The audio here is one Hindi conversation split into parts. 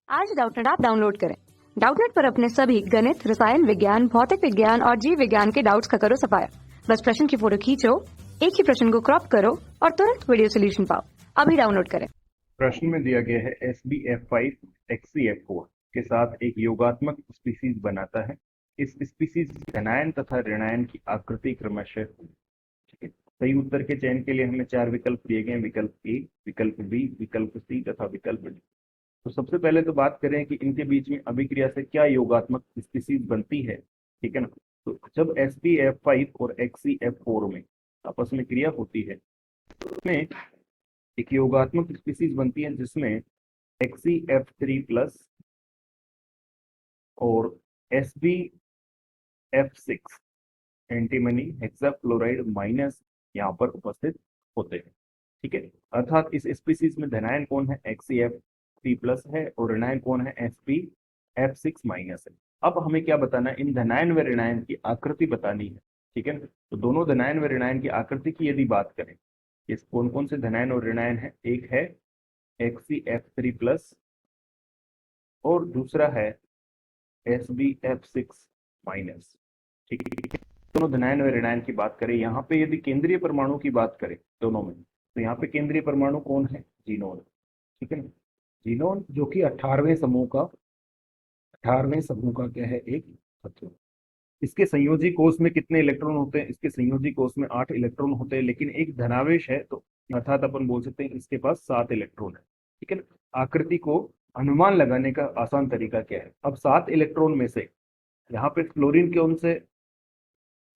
आज डाउटनेट ऐप डाउनलोड करें। डाउटनेट पर अपने सभी गणित, रसायन विज्ञान, भौतिक विज्ञान और जीव विज्ञान के डाउट्स का करो सफाया। बस प्रश्न की फोटो खींचो, एक ही प्रश्न को क्रॉप करो और तुरंत वीडियो सोल्यूशन पाओ। अभी डाउनलोड करें। प्रश्न में दिया गया है SbF5 XeF4 के साथ एक योगात्मक स्पीसीज बनाता है। इस स्पीसीज धनायन तथा ऋणायन की आकृति क्रमशः ठीक है। सही उत्तर के चयन के लिए हमें 4 विकल्प दिए गए हैं, विकल्प ए, विकल्प बी, विकल्प सी तथा विकल्प डी। तो सबसे पहले तो बात करें कि इनके बीच में अभिक्रिया से क्या योगात्मक स्पीसीज बनती है, ठीक है ना। तो जब SbF5 और XeF4 में आपस में क्रिया होती है तो उसमें एक योगात्मक स्पीसीज बनती है जिसमें XeF3 प्लस और SbF6 एंटीमनी हेक्साफ्लोराइड माइनस यहाँ पर उपस्थित होते हैं, ठीक है। अर्थात इस स्पीसीज में धनायन कौन है, XeF3 प्लस है और ऋणायन कौन है, SbF6 माइनस है। अब हमें क्या बताना है, इन धनायन व ऋणायन की आकृति बतानी है, ठीक है। तो दोनों धनायन व ऋणायन की आकृति की यदि बात करें, इस कौन कौन से धनायन और ऋणायन है, एक है XeF3 प्लस और दूसरा है SbF6 माइनस, ठीक है। दोनों धनायन और ऋणायन की बात करें, यहाँ पे यदि केंद्रीय परमाणु की बात करें दोनों में, तो यहाँ पे केंद्रीय परमाणु कौन है, जीनोन, ठीक है ना। जीनोन जो कि 18वें समूह का क्या है, एक तत्व। इसके संयोजी कोष में कितने इलेक्ट्रॉन होते हैं, इसके संयोजी कोष में 8 इलेक्ट्रॉन होते हैं, लेकिन एक धनावेश है तो अर्थात अपन बोल सकते हैं इसके पास 7 इलेक्ट्रॉन है, ठीक है ना। आकृति को अनुमान लगाने का आसान तरीका क्या है, अब 7 इलेक्ट्रॉन में से यहाँ पे फ्लोरीन कौन से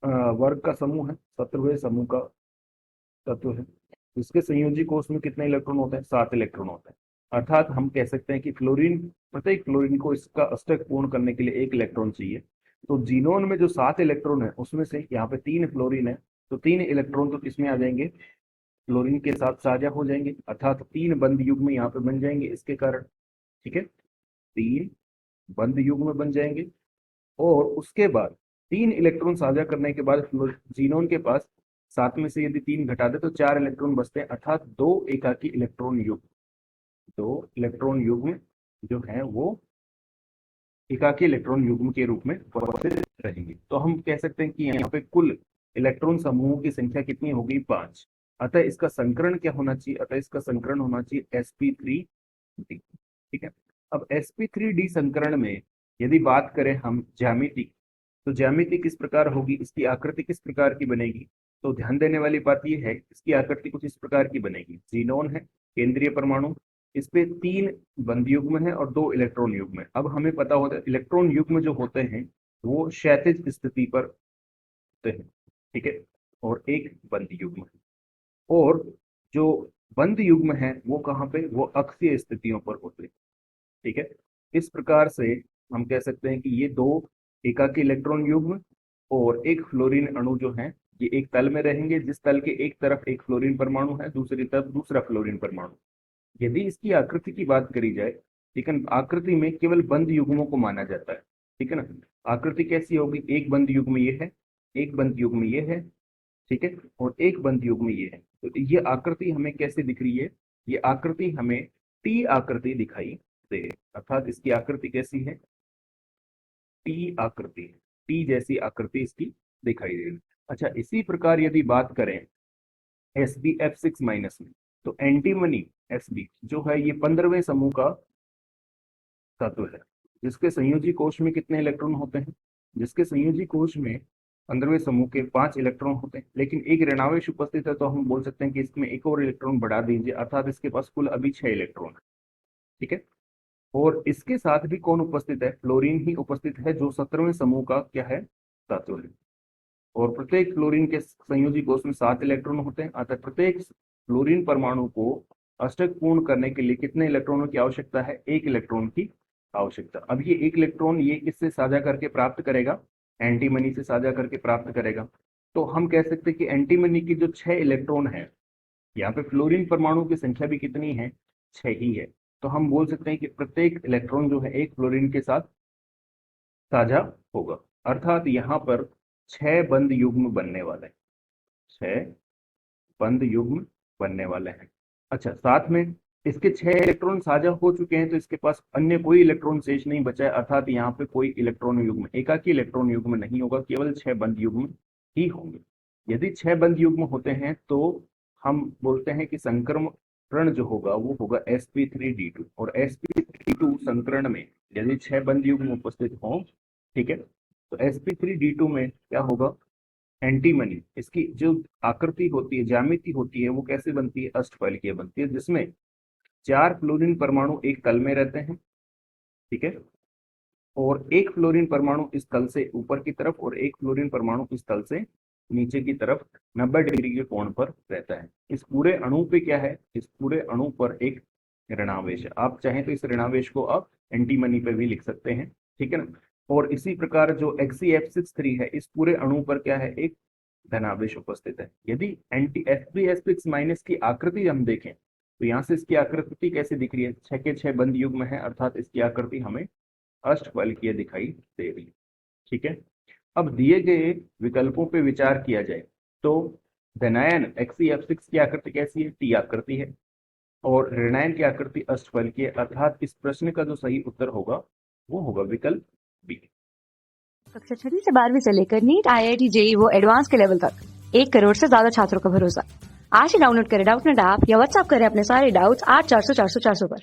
वर्ग का समूह है, 17वें समूह का तत्व है। इसके संयोजी कोष में कितने इलेक्ट्रॉन होते हैं, 7 इलेक्ट्रॉन होते हैं। अर्थात हम कह सकते हैं कि प्रत्येक फ्लोरीन को इसका अष्टक पूर्ण करने के लिए 1 इलेक्ट्रॉन चाहिए। तो जीनोन में जो 7 इलेक्ट्रॉन है उसमें से यहाँ पे 3 फ्लोरीन है, तो 3 इलेक्ट्रॉन तो किसमें आ जाएंगे, फ्लोरीन के साथ साझा हो जाएंगे, अर्थात 3 बंद युग्म यहाँ पे बन जाएंगे इसके कारण, ठीक है। 3 बंद युग्म बन जाएंगे और उसके बाद 3 इलेक्ट्रॉन साझा करने के बाद जीनोन के पास 7 में से यदि 3 घटा दे तो 4 इलेक्ट्रॉन बचते हैं, अर्थात 2 एकाकी इलेक्ट्रॉन युग्म, 2 इलेक्ट्रॉन युग्म जो है वो एकाकी इलेक्ट्रॉन युग्म के रूप में उपस्थित रहेंगे। तो हम कह सकते हैं कि यहाँ पे कुल इलेक्ट्रॉन समूहों की संख्या कितनी होगी, 5। अतः इसका संकरण क्या होना चाहिए, अतः इसका संकरण होना चाहिए sp3d, ठीक है। अब sp3d संकरण में यदि बात करें हम ज्यामिति, तो ज्यामिति किस प्रकार होगी, इसकी आकृति किस प्रकार की बनेगी। तो ध्यान देने वाली बात यह है, इसकी आकृति कुछ इस प्रकार की बनेगी। जीनोन है केंद्रीय परमाणु, इस पे 3 बंद युग्म है और 2 इलेक्ट्रॉन युग्म है। अब हमें पता होता है इलेक्ट्रॉन युग्म जो होते हैं वो क्षैतिज स्थिति पर होते हैं, ठीक है, और एक बंद युग्म है, और जो बंद युग्म है वो कहाँ पे, वो अक्षीय स्थितियों पर होते हैं, ठीक है। इस प्रकार से हम कह सकते हैं कि ये 2 एकाकी इलेक्ट्रॉन युग्म और एक फ्लोरीन अणु जो है ये एक तल में रहेंगे, जिस तल के एक तरफ एक फ्लोरीन परमाणु है, दूसरी तरफ दूसरा फ्लोरीन परमाणु। यदि इसकी आकृति की बात करी जाए, ठीक है, आकृति में केवल बंद युग्मों को माना जाता है, ठीक है ना। आकृति कैसी होगी, एक बंद युग्म ये है, एक बंद युग्म ये है, ठीक है, और एक बंद युग्म ये है। तो ये आकृति हमें कैसे दिख रही है, ये आकृति हमें टी आकृति दिखाई दे रही है, अर्थात इसकी आकृति कैसी है, टी आकृति, टी जैसी आकृति इसकी दिखाई दे रही है। अच्छा, इसी प्रकार यदि बात करें SbF6 माइनस में, तो एंटीमनी Sb जो है ये 15वें समूह का तत्व है, जिसके संयोजी कोष में कितने इलेक्ट्रॉन होते हैं, जिसके संयोजी कोष में 15वें समूह के 5 इलेक्ट्रॉन होते हैं, लेकिन एक ऋणावेश उपस्थित है, तो हम बोल सकते हैं कि इसमें एक और इलेक्ट्रॉन बढ़ा दीजिए, अर्थात इसके पास कुल अभी 6 इलेक्ट्रॉन है, ठीक है। और इसके साथ भी कौन उपस्थित है, फ्लोरीन ही उपस्थित है, जो 17वें समूह का क्या है, तत्व है। और प्रत्येक फ्लोरीन के संयोजी कोष में 7 इलेक्ट्रॉन होते हैं, अतः प्रत्येक फ्लोरीन परमाणु को अष्टक पूर्ण करने के लिए कितने इलेक्ट्रॉनों की आवश्यकता है, 1 इलेक्ट्रॉन की आवश्यकता। अब ये 1 इलेक्ट्रॉन ये किससे साझा करके प्राप्त करेगा, एंटीमनी से साझा करके प्राप्त करेगा। तो हम कह सकते हैं कि एंटीमनी की जो 6 इलेक्ट्रॉन है, यहाँ पे फ्लोरीन परमाणु की संख्या भी कितनी है, 6 ही है। तो हम बोल सकते हैं कि प्रत्येक इलेक्ट्रॉन जो है एक फ्लोरीन के साथ साझा होगा, अर्थात यहाँ पर 6 बंद युग्म बनने वाले हैं, 6 बंद युग्म बनने वाले हैं। अच्छा, साथ में इसके 6 इलेक्ट्रॉन साझा हो चुके हैं, तो इसके पास अन्य कोई इलेक्ट्रॉन शेष नहीं बचा है, अर्थात यहाँ पे कोई इलेक्ट्रॉन युग्म, एकाकी इलेक्ट्रॉन युग्म नहीं होगा, केवल 6 बंद युग्म ही होंगे। यदि 6 बंद युग्म होते हैं तो हम बोलते हैं कि संक्रमण जो होगा वो होगा sp3d2, और sp3d2 संकरण में यदि 6 बंद युग्म उपस्थित हों, ठीक है, तो sp3d2 में क्या होगा, एंटीमनी, इसकी जो आकृति होती है, ज्यामिति होती है, वो कैसे बनती है, अष्टफलकीय बनती है, जिसमें 4 फ्लोरीन परमाणु एक तल में रहते हैं, ठीक है, और एक फ्लोरीन परमाणु इस तल से ऊपर की तरफ और एक फ्लोरीन परमाणु इस तल से नीचे की तरफ 90 डिग्री के कोण पर रहता है। इस पूरे अणु पे क्या है, इस पूरे अणु पर एक ऋणावेश है। आप चाहें तो इस ऋणावेश को आप एंटीमनी पे भी लिख सकते हैं, ठीक है ना। और इसी प्रकार जो XeF63 है, इस पूरे अणु पर क्या है, एक धनावेश उपस्थित है। यदि एंटी Fe6 माइनस की आकृति हम देखें तो यहाँ से इसकी आकृति कैसे दिख रही है, 6 के 6 बंद युग्म है, अर्थात इसकी आकृति हमें अष्टफलकीय दिखाई दे रही है, ठीक है। अब दिए गए विकल्पों पे विचार किया जाए तो धनायन XeF6 की आकृति कैसी है, टी आकृति है, और ऋणायन की आकृति अष्टफलकीय, अर्थात इस प्रश्न का जो सही उत्तर होगा वो होगा विकल्प बी। कक्षा 6वीं से 12वीं से लेकर नीट, IIT, JEE वो एडवांस के लेवल तक 1 करोड़ से ज्यादा छात्रों का भरोसा। आज ही डाउनलोड करें डाउटनेट ऐप या व्हाट्सएप करें अपने सारे डाउट्स 8400 400 400 पर।